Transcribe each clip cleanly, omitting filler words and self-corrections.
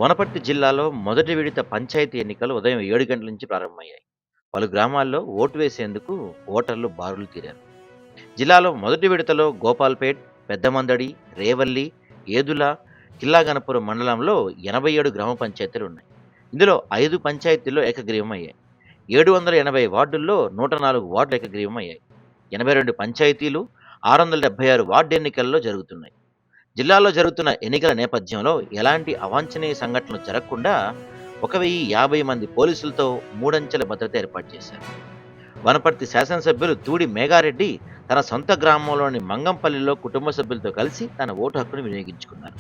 వనపర్తి జిల్లాలో మొదటి విడత పంచాయతీ ఎన్నికలు ఉదయం 7 గంటల నుంచి ప్రారంభమయ్యాయి. పలు గ్రామాల్లో ఓటు వేసేందుకు ఓటర్లు బారులు తీరారు. జిల్లాలో మొదటి విడతలో గోపాల్పేట్, పెద్దమందడి, రేవల్లి, ఏదుల, కిల్లాగనపురం మండలంలో 87 గ్రామ పంచాయతీలు ఉన్నాయి. ఇందులో 5 పంచాయతీల్లో ఏకగ్రీవం అయ్యాయి. 780 వార్డుల్లో 104 వార్డులు ఏకగ్రీవం అయ్యాయి. 82 పంచాయతీలు, 676 వార్డు ఎన్నికల్లో జరుగుతున్నాయి. జిల్లాలో జరుగుతున్న ఎన్నికల నేపథ్యంలో ఎలాంటి అవాంఛనీయ సంఘటనలు జరగకుండా 1050 మంది పోలీసులతో మూడంచెల భద్రత ఏర్పాటు చేశారు. వనపర్తి శాసనసభ్యులు తూడి మేఘారెడ్డి తన సొంత గ్రామంలోని మంగంపల్లిలో కుటుంబ సభ్యులతో కలిసి తన ఓటు హక్కును వినియోగించుకున్నారు.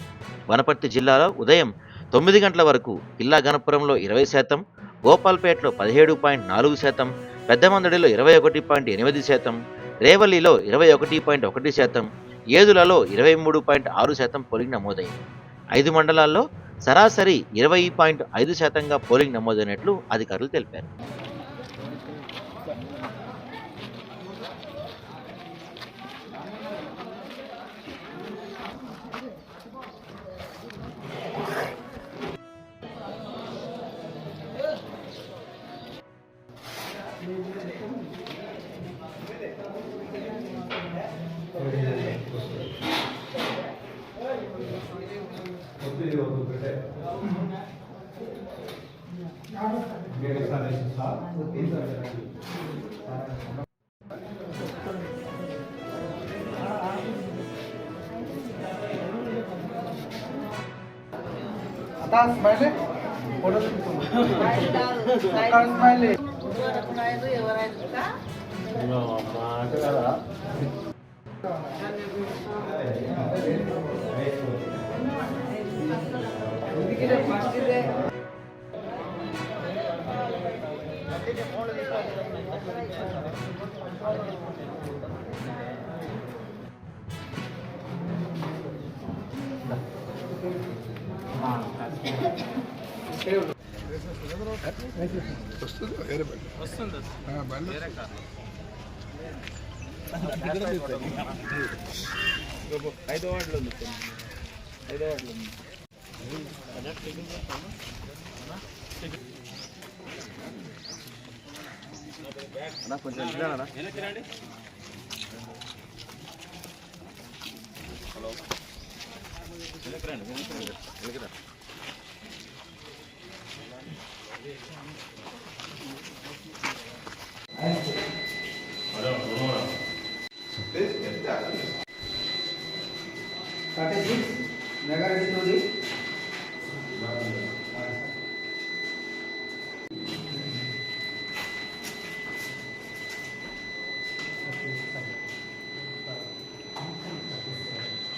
వనపర్తి జిల్లాలో ఉదయం 9 గంటల వరకు కిల్లా గణపురంలో 20%, గోపాల్పేటలో 17.4%, పెద్దమందడిలో 21.8%, రేవల్లిలో 21.1%, ఏదులలో 23.6% పోలింగ్ నమోదైంది. 5 మండలాల్లో సరాసరి 20.5%గా పోలింగ్ నమోదైనట్లు అధికారులు తెలిపారు.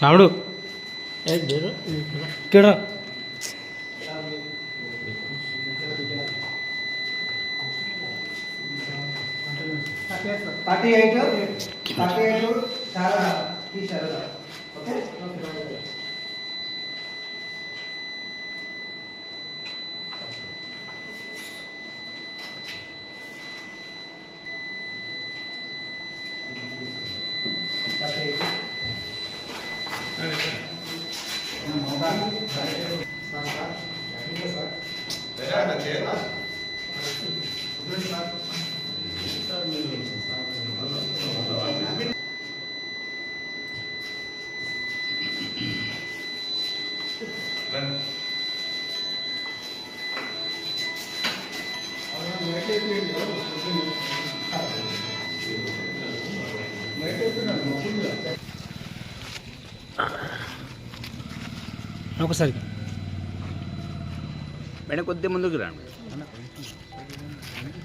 రాముడు ఇక్కడ 38 చాలా తీశారు. ఓకే ఒకసారి మేడం కొద్దిగా ముందుకు రండి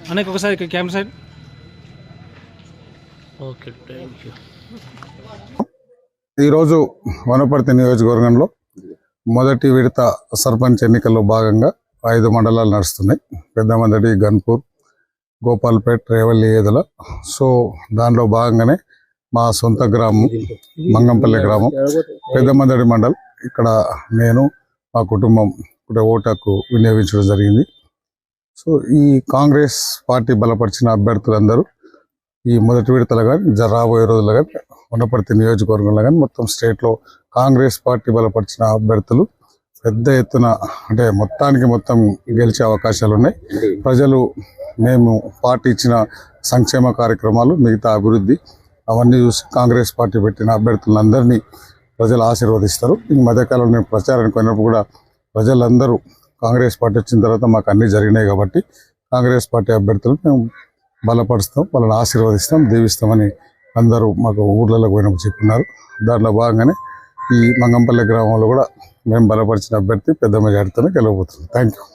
అన్నకి ఒకసారి camera side. Okay, thank you. ఈరోజు వనపర్తి నియోజకవర్గంలో మొదటి విడత సర్పంచ్ ఎన్నికల్లో భాగంగా 5 మండలాలు నడుస్తున్నాయి. పెద్దమందడి, గన్పూర్, గోపాల్పేట్, రేవల్లి, ఏదుల. సో దానిలో భాగంగానే మా సొంత గ్రామం మంగంపల్లి గ్రామం, పెద్దమందడి మండల్, ఇక్కడ నేను మా కుటుంబం కూడా ఓటు హక్కు వినియోగించడం జరిగింది. సో ఈ కాంగ్రెస్ పార్టీ బలపరిచిన అభ్యర్థులందరూ ఈ మొదటి విడతలో కానీ రాబోయే రోజుల్లో కానీ వనపర్తి నియోజకవర్గంలో కానీ మొత్తం స్టేట్లో కాంగ్రెస్ పార్టీ బలపరిచిన అభ్యర్థులు పెద్ద ఎత్తున అంటే మొత్తం గెలిచే అవకాశాలు ఉన్నాయి. ప్రజలు మేము పార్టీ ఇచ్చిన సంక్షేమ కార్యక్రమాలు, మిగతా అభివృద్ధి అవన్నీ చూసి కాంగ్రెస్ పార్టీ పెట్టిన అభ్యర్థులందరినీ ప్రజలు ఆశీర్వదిస్తారు. ఈ మధ్యకాలంలో నేను ప్రచారానికి పోయినప్పుడు కూడా ప్రజలందరూ కాంగ్రెస్ పార్టీ వచ్చిన తర్వాత మాకు అన్నీ జరిగినాయి కాబట్టి కాంగ్రెస్ పార్టీ అభ్యర్థులను మేము బలపరుస్తాం, వాళ్ళని ఆశీర్వదిస్తాం, దీవిస్తామని అందరూ మాకు ఊర్లలో పోయినప్పుడు చెప్పినారు. దాంట్లో భాగంగానే ఈ మంగంపల్లి గ్రామంలో కూడా మేము బలపరిచిన అభ్యర్థి పెద్ద మెజార్టీతోనే గెలవబోతుంది. Thank you.